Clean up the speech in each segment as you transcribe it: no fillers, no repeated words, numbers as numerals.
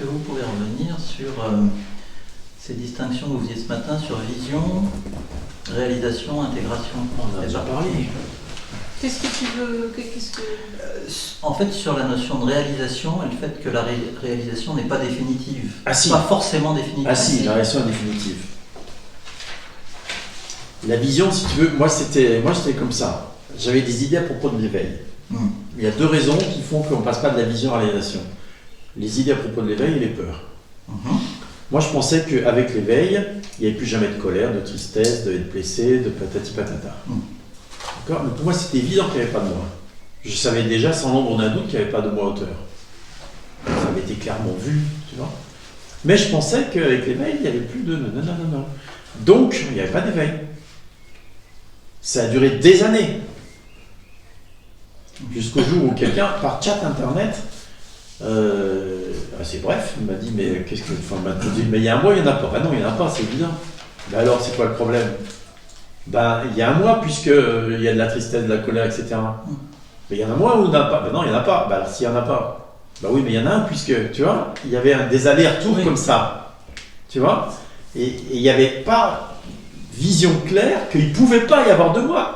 que vous pouvez revenir sur ces distinctions que vous faisiez ce matin sur vision, réalisation, intégration? On en a déjà parlé. Qu'est-ce que tu veux En fait, sur la notion de réalisation et le fait que la réalisation n'est pas définitive. Ah si. Pas forcément définitive. Ah si, la réalisation est définitive. La vision, si tu veux, moi c'était comme ça. J'avais des idées à propos de l'éveil. Il y a deux raisons qui font qu'on ne passe pas de la vision à la réalisation. Les idées à propos de l'éveil et les peurs. Moi, je pensais qu'avec l'éveil, il n'y avait plus jamais de colère, de tristesse, de être blessé, de patati patata. D'accord ? Mais pour moi, c'était évident qu'il n'y avait pas de moi. Je savais déjà, sans l'ombre d'un doute, qu'il n'y avait pas de moi auteur. Ça avait été clairement vu, tu vois. Mais je pensais qu'avec l'éveil, il n'y avait plus de non. Donc, il n'y avait pas d'éveil. Ça a duré des années. Jusqu'au jour où quelqu'un, par chat internet, assez bref, il m'a dit mais qu'est-ce que. Enfin, il m'a dit mais il y a un mois, il n'y en a pas. Ah non, il n'y en a pas, c'est évident. Ben alors, c'est quoi le problème? Ben, il y a un mois, puisqu'il y a de la tristesse, de la colère, etc. Mais il y en a un mois ou il n'y en a pas? Ben non, il n'y en a pas. Ben alors, s'il n'y en a pas, ben oui, mais il y en a un, puisque, tu vois, il y avait des allers-retours comme ça. Tu vois? Et il n'y avait pas vision claire qu'il ne pouvait pas y avoir de moi.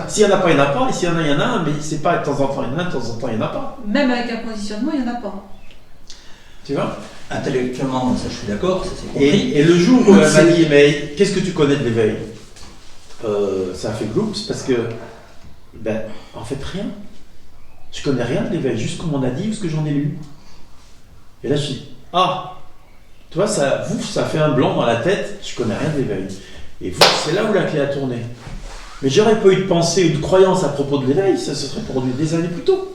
S'il n'y en a pas, il n'y en a pas, et s'il y en a, il y en a un, mais c'est pas de temps en temps il y en a un, de temps en temps il n'y en a pas. Même avec un conditionnement, il n'y en a pas. Tu vois? Intellectuellement, ça je suis d'accord, ça c'est compris. Et le jour où elle m'a dit, mais qu'est-ce que tu connais de l'éveil? Ça a fait gloups parce que, ben, en fait, rien. Je connais rien de l'éveil, juste comme on a dit ou ce que j'en ai lu. Et là, je dis, ah, tu vois, ça fait un blanc dans la tête, je connais rien de l'éveil. Et c'est là où la clé a tourné. Mais j'aurais pas eu de pensée ou de croyance à propos de l'éveil, ça se serait produit des années plus tôt.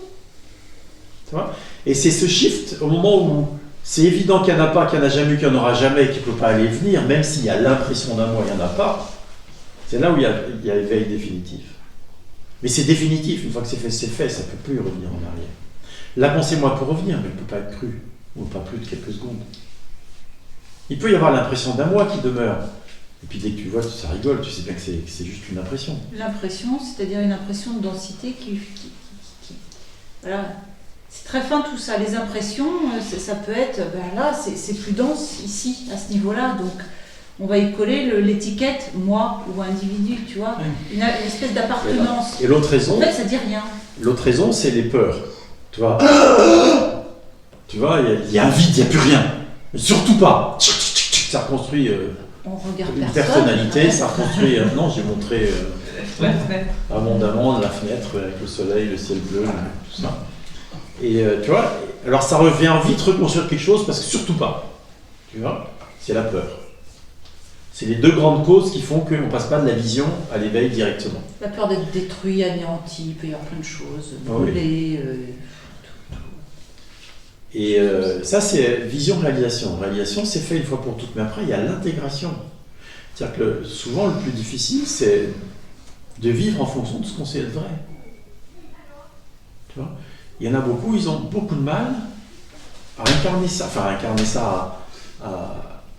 Tu vois? Et c'est ce shift, au moment où c'est évident qu'il n'y en a pas, qu'il n'y en a jamais eu, qu'il n'y en aura jamais, qu'il ne peut pas aller venir, même s'il y a l'impression d'un moi, il n'y en a pas, c'est là où il y a l'éveil définitif. Mais c'est définitif, une fois que c'est fait, ça ne peut plus revenir en arrière. La pensée, moi, peut revenir, mais elle ne peut pas être crue, ou pas plus de quelques secondes. Il peut y avoir l'impression d'un moi qui demeure. Et puis dès que tu vois, ça rigole, tu sais bien que c'est juste une impression. L'impression, c'est-à-dire une impression de densité qui voilà. C'est très fin tout ça. Les impressions, ça peut être, ben là, c'est plus dense ici, à ce niveau-là. Donc, on va y coller l'étiquette moi ou individu, tu vois, une espèce d'appartenance. Et l'autre raison, en fait, ça dit rien. L'autre raison, c'est les peurs. Tu vois, il y a un vide, il n'y a plus rien. Mais surtout pas. Ça reconstruit. On regarde une personne. personnalité, ça reconstruit. Non, j'ai montré abondamment la fenêtre avec le soleil, le ciel bleu, tout ça. Et tu vois, alors ça revient vite reconstruire quelque chose parce que surtout pas. Tu vois, c'est la peur. C'est les deux grandes causes qui font qu'on ne passe pas de la vision à l'éveil directement. La peur d'être détruit, anéanti, il peut y avoir plein de choses, brûlé. Et ça, c'est vision-réalisation. Réalisation, c'est fait une fois pour toutes. Mais après, il y a l'intégration. C'est-à-dire que souvent, le plus difficile, c'est de vivre en fonction de ce qu'on sait être vrai. Tu vois ? Il y en a beaucoup, ils ont beaucoup de mal à incarner ça,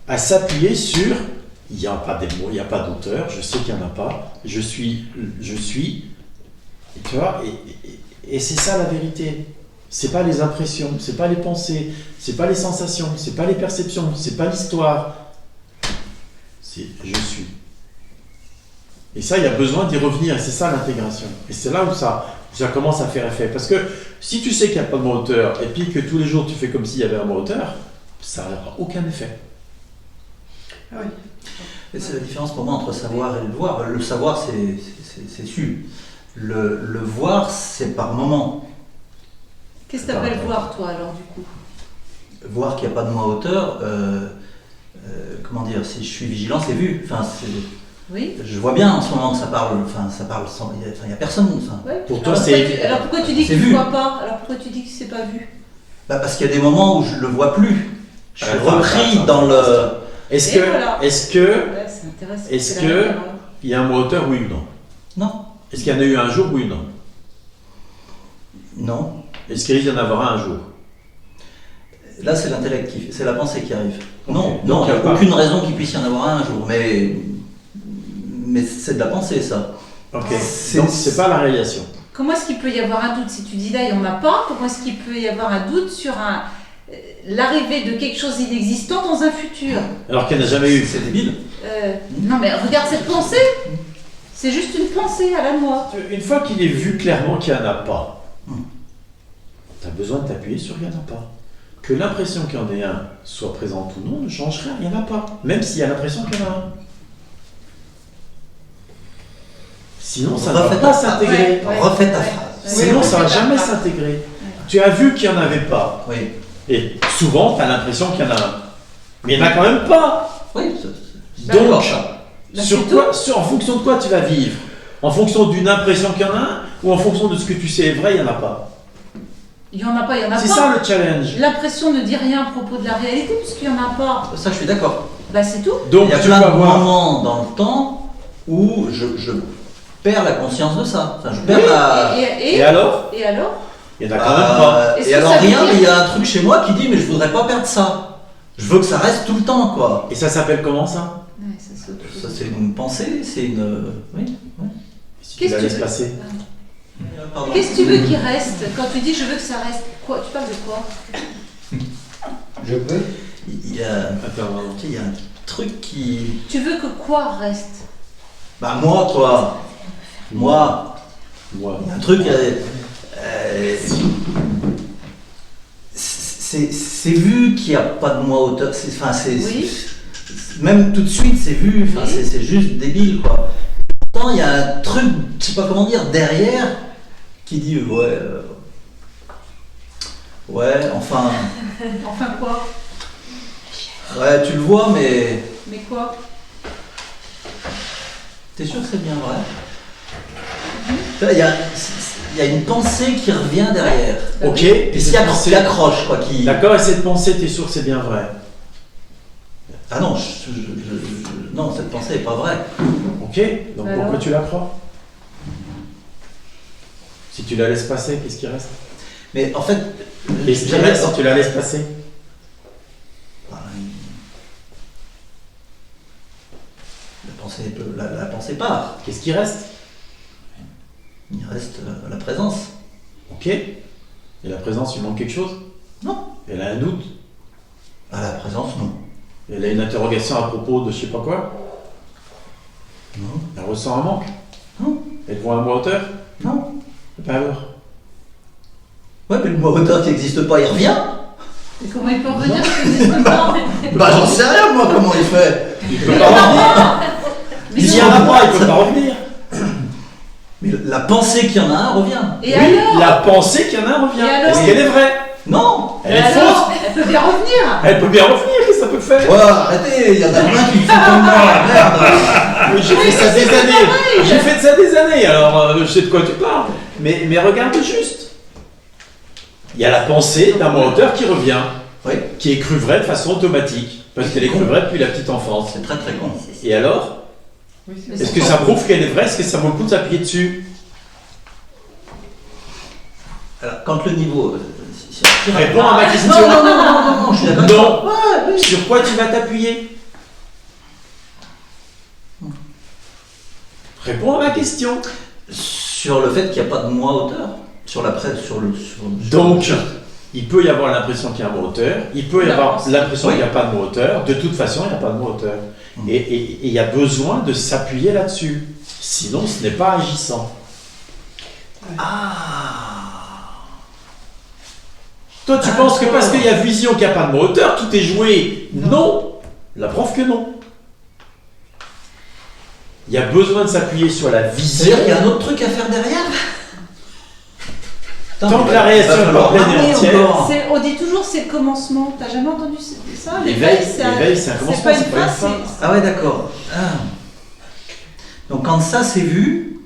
à s'appuyer sur il n'y a pas des mots, il n'y a pas d'auteur, je sais qu'il n'y en a pas, je suis, et tu vois, et c'est ça la vérité. C'est pas les impressions, c'est pas les pensées, c'est pas les sensations, c'est pas les perceptions, c'est pas l'histoire. C'est je suis. Et ça, il y a besoin d'y revenir, et c'est ça l'intégration. Et c'est là où ça commence à faire effet. Parce que si tu sais qu'il n'y a pas de mot auteur, et puis que tous les jours tu fais comme s'il y avait un mot auteur, ça n'aura aucun effet. Ah oui. Et c'est la différence pour moi entre savoir et le voir. Le savoir, c'est su. Le voir, c'est par moment. Qu'est-ce que tu appelles voir, toi, alors, du coup? Voir qu'il n'y a pas de mot auteur, comment dire, si je suis vigilant, c'est vu. Enfin, oui. Je vois bien en ce moment que ça parle sans. Il n'y a personne. Ouais. Pour toi, c'est. Alors pourquoi tu dis que tu ne vois pas? Alors pourquoi tu dis que c'est pas vu? Bah parce qu'il y a des moments où je le vois plus. Je suis repris dans le. Est-ce que il y a un mot auteur, oui ou non? Non. Est-ce qu'il y en a eu un jour, oui ou non? Non. Est-ce qu'il risque d'y en avoir un jour? Là, c'est l'intellect, c'est la pensée qui arrive. Okay. Non, il n'y a aucune raison qu'il puisse y en avoir un jour, mais c'est de la pensée, ça. Ok, donc c'est pas la réalisation. Comment est-ce qu'il peut y avoir un doute? Si tu dis là, il n'y en a pas, comment est-ce qu'il peut y avoir un doute sur l'arrivée de quelque chose d'inexistant dans un futur. Alors qu'elle n'a jamais eu. C'est débile. Non mais regarde cette pensée. C'est juste une pensée à la noix. Une fois qu'il est vu clairement qu'il n'y en a pas, tu as besoin de t'appuyer sur il n'y en a pas. Que l'impression qu'il y en ait un soit présente ou non ne change rien, il n'y en a pas. Même s'il y a l'impression qu'il y en a un. Sinon, ça ne va pas s'intégrer. Refais ta phrase. Sinon, ça ne va jamais s'intégrer. Tu as vu qu'il n'y en avait pas. Oui. Et souvent, tu as l'impression qu'il y en a un. Mais il n'y en a quand même pas. Oui, Donc, Bah, en fonction de quoi tu vas vivre? En fonction d'une impression qu'il y en a un ou en fonction de ce que tu sais est vrai, il n'y en a pas? Il n'y en a pas, il y en a pas. C'est ça le challenge. L'impression ne dit rien à propos de la réalité puisqu'il n'y en a pas. Ça, je suis d'accord. Bah c'est tout. Donc, Il y a tu plein vas de voir. moments dans le temps où je perds la conscience de ça. Enfin, je perds Oui, la... Et alors? Et alors Il n'y en a quand même pas. Est-ce Et que alors ça veut rien, dire- mais il y a un truc chez moi qui dit mais je voudrais pas perdre ça. Je veux que ça reste tout le temps, quoi. Et ça s'appelle comment ça? Ouais, ça, c'est autre chose. Ça, c'est une pensée, c'est une... Oui, oui. Si tu Qu'est-ce la que laisses tu veux passer. Pardon. Qu'est-ce que tu veux qu'il reste quand tu dis je veux que ça reste? Quoi? Tu parles de quoi? Je peux. Il y a, Attends, il y a un truc qui... Tu veux que quoi reste? Bah moi, quoi. Moi, moi. il y a un truc... c'est vu qu'il n'y a pas de moi auteur. Enfin, Oui. même tout de suite, c'est vu. Enfin, Oui. c'est juste débile, quoi. Pourtant, il y a un truc, je sais pas comment dire, derrière, qui dit ouais, ouais, enfin, Enfin quoi? ouais, tu le vois, mais Mais quoi? t'es sûr que c'est bien vrai? Là, il y a une pensée qui revient derrière. Ok. Et cette pensée- qui accroche, quoi. Qui... D'accord, et cette pensée, t'es sûr que c'est bien vrai? Ah non, non, cette pensée n'est pas vraie. Ok. Donc Alors pourquoi tu la crois? Si tu la laisses passer, qu'est-ce qui reste? Mais en fait, Qu'est-ce qui j'avais- reste si tu la laisses passer? La pensée part. Qu'est-ce qui reste? Il reste la présence. Ok. Et la présence, il manque quelque chose? Non. Elle a un doute? Ah, la présence, non. Elle a une interrogation à propos de je sais pas quoi? Non. Elle ressent un manque? Non. Elle voit un moi auteur? Non. Ben alors? Ouais, mais le moi auteur qui n'existe pas, il revient. Et comment il peut revenir si tu n'existes pas? Bah, j'en sais rien, moi, comment il fait. Il peut pas revenir. Mais S'il y non. en a pas, il peut pas revenir. Mais la pensée qu'il y en a un revient. Et Oui, alors? la pensée qu'il y en a un revient. Et alors? Est-ce qu'elle est vraie? Non. Elle est Et alors fausse? Elle peut bien revenir. Elle peut bien revenir, qu'est-ce que ça peut faire? Ouais, arrêtez, il y en a plein qui font comme moi, merde. Oui, j'ai fait ça des années. J'ai fait ça des années, alors je sais de quoi tu parles. Mais regarde juste. Il y a la pensée d'un moi auteur qui revient, Oui, qui est crue vraie de façon automatique, parce qu'elle est crue vraie depuis la petite enfance. c'est très très con. Et alors? Mais Est-ce c'est que pas- ça prouve qu'elle est vraie? Est-ce que ça vaut le coup de s'appuyer dessus? Alors, quand le niveau... Réponds à ma question. Non, non, non, non, non, non, je suis d'accord. Non. Ouais, oui. Sur quoi tu vas t'appuyer? Réponds à ma question. Sur le fait qu'il n'y a pas de moi auteur. Sur la presse, sur le... Donc, il peut y avoir l'impression qu'il y a un mot auteur, il peut y La avoir pensée. l'impression Oui. qu'il n'y a pas de mot auteur, de toute façon, il n'y a pas de mot auteur. Mm. Et il y a besoin de s'appuyer là-dessus. Sinon, ce n'est pas agissant. Ah. Toi, tu penses que parce qu'il y a vision qu'il n'y a pas de mot auteur, tout est joué? Non. La preuve que non. Il y a besoin de s'appuyer sur la vision. C'est-à-dire qu'il y a un autre truc à faire derrière. Tant que la réaction est pas pleine et entière. On dit toujours c'est le commencement. T'as jamais entendu ça? L'éveil, c'est un commencement, pas une c'est pas une fin, fin. Ah ouais, d'accord. Ah. Donc quand ça c'est vu,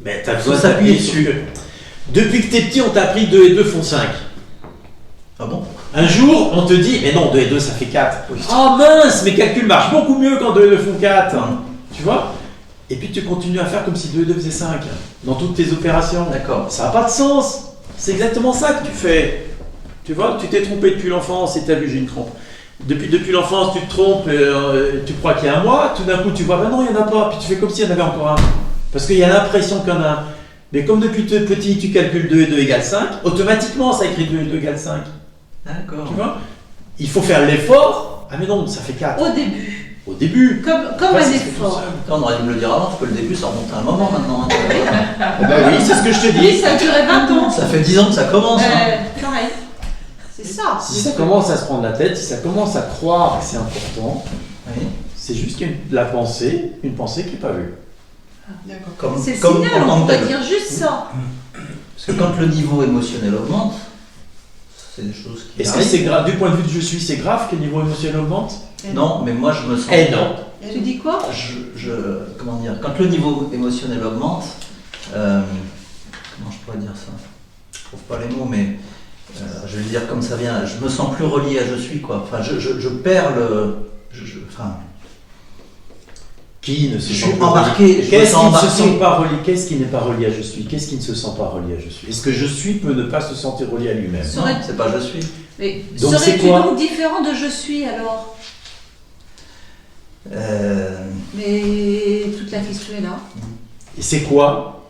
Mais t'as Faut besoin s'appuyer d'appuyer dessus. Depuis que t'es petit, on t'a appris 2 et 2 font 5. ah bon? Un jour, on te dit, mais non, 2 et 2 ça fait 4. Oh mince, mes calculs marchent beaucoup mieux quand 2 et 2 font 4. Tu vois? Et puis tu continues à faire comme si 2 et 2 faisaient 5 dans toutes tes opérations. D'accord. Ça n'a pas de sens. C'est exactement ça que tu fais. Tu vois, tu t'es trompé depuis l'enfance et t'as vu, j'ai une trompe. Depuis l'enfance, tu te trompes, tu crois qu'il y a un mois, tout d'un coup tu vois, ben non, il n'y en a pas, puis tu fais comme s'il y en avait encore un. Parce qu'il y a l'impression qu'il y en a un. Mais comme depuis tout petit, tu calcules 2 et 2 égale 5, automatiquement ça écrit 2 et 2 égale 5. D'accord. Tu vois? Il faut faire l'effort. Ah mais non, ça fait 4. Au début, Au début. comme Après, un ça se fait tout effort. seul. On aurait dû me le dire avant, parce que le début, ça remonte à un moment maintenant. Hein. Eh ben oui, c'est ce que je te Oui, dis. ça a duré 20 ans. Ça fait 10 ans que ça commence. Hein. Pareil. C'est ça. Si ça commence à se prendre la tête, si ça commence à croire que c'est important, Oui. c'est juste qu'il y a une pensée qui n'est pas vue. Comme, C'est le comme signal, en tant on que pourrait tel. dire juste ça. Parce que quand le niveau émotionnel augmente, c'est des choses qui Est-ce que arrivent. c'est grave, du point de vue de je suis, c'est grave que le niveau émotionnel augmente? Non, mais moi je me sens. Eh non. Tu dis quoi? Comment dire? Quand le niveau émotionnel augmente, comment je pourrais dire ça? Je trouve pas les mots, mais je vais le dire comme ça vient. Je me sens plus relié à je suis quoi. Enfin, je perds le. Enfin, Qui ne se je sent suis pas embarqué. relié? Je me Qu'est-ce sens qui ne se embarqué. sent pas relié? Qu'est-ce qui n'est pas relié à je suis? Qu'est-ce qui ne se sent pas relié à je suis? Est-ce que je suis peut ne pas se sentir relié à lui-même? Serait- Non, c'est pas je suis. Mais Donc, c'est serais-tu quoi? donc différent de je suis alors? Mais toute la question est là. Et c'est quoi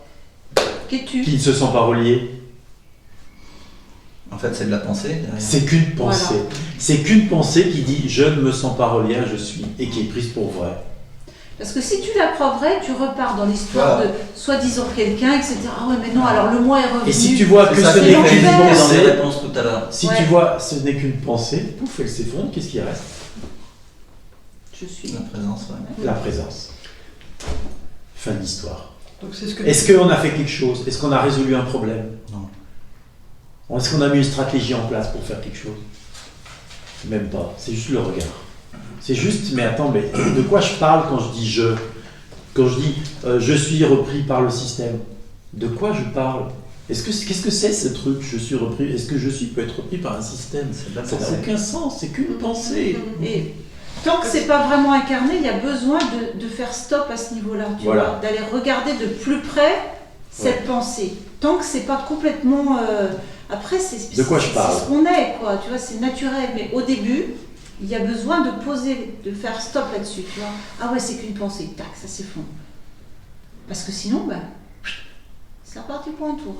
Qu'es-tu? qui ne se sent pas relié? En fait, c'est de la pensée. derrière. C'est qu'une pensée. Voilà. C'est qu'une pensée qui dit je ne me sens pas relié à je suis et qui est prise pour vrai. Parce que si tu la crois vraie, tu repars dans l'histoire Voilà. de soi-disant quelqu'un, etc. Ah ouais, mais non, alors le moi est revenu. Et si tu vois que C'est ça ce qui n'est fait qu'une hésiter dans les pensée, réponses tout à l'heure. si Ouais. tu vois ce n'est qu'une pensée, pouf, elle s'effondre, qu'est-ce qui reste? Je suis. La présence, ouais. La présence. Fin de l'histoire. Donc c'est ce que Est-ce qu'on a fait quelque chose? Est-ce qu'on a résolu un problème? Non. Est-ce qu'on a mis une stratégie en place pour faire quelque chose? Même pas. C'est juste le regard. C'est juste, mais attends, mais de quoi je parle quand je dis je? Quand je dis je suis repris par le système, de quoi je parle? Qu'est-ce que c'est ce truc? Je suis repris. Est-ce que je suis peut être repris par un système? C'est de la Ça n'a pensée. aucun sens. C'est qu'une pensée. Et tant que c'est pas vraiment incarné, il y a besoin de faire stop à ce niveau-là, tu Voilà. vois, d'aller regarder de plus près cette pensée. Tant que c'est pas complètement. Après, c'est De quoi je parle? c'est ce qu'on est, quoi. Tu vois, c'est naturel. Mais au début, il y a besoin de poser, de faire stop là-dessus, tu vois. Ah ouais, c'est qu'une pensée. Tac, ça s'effondre. Parce que sinon, ben, c'est reparti pour un tour.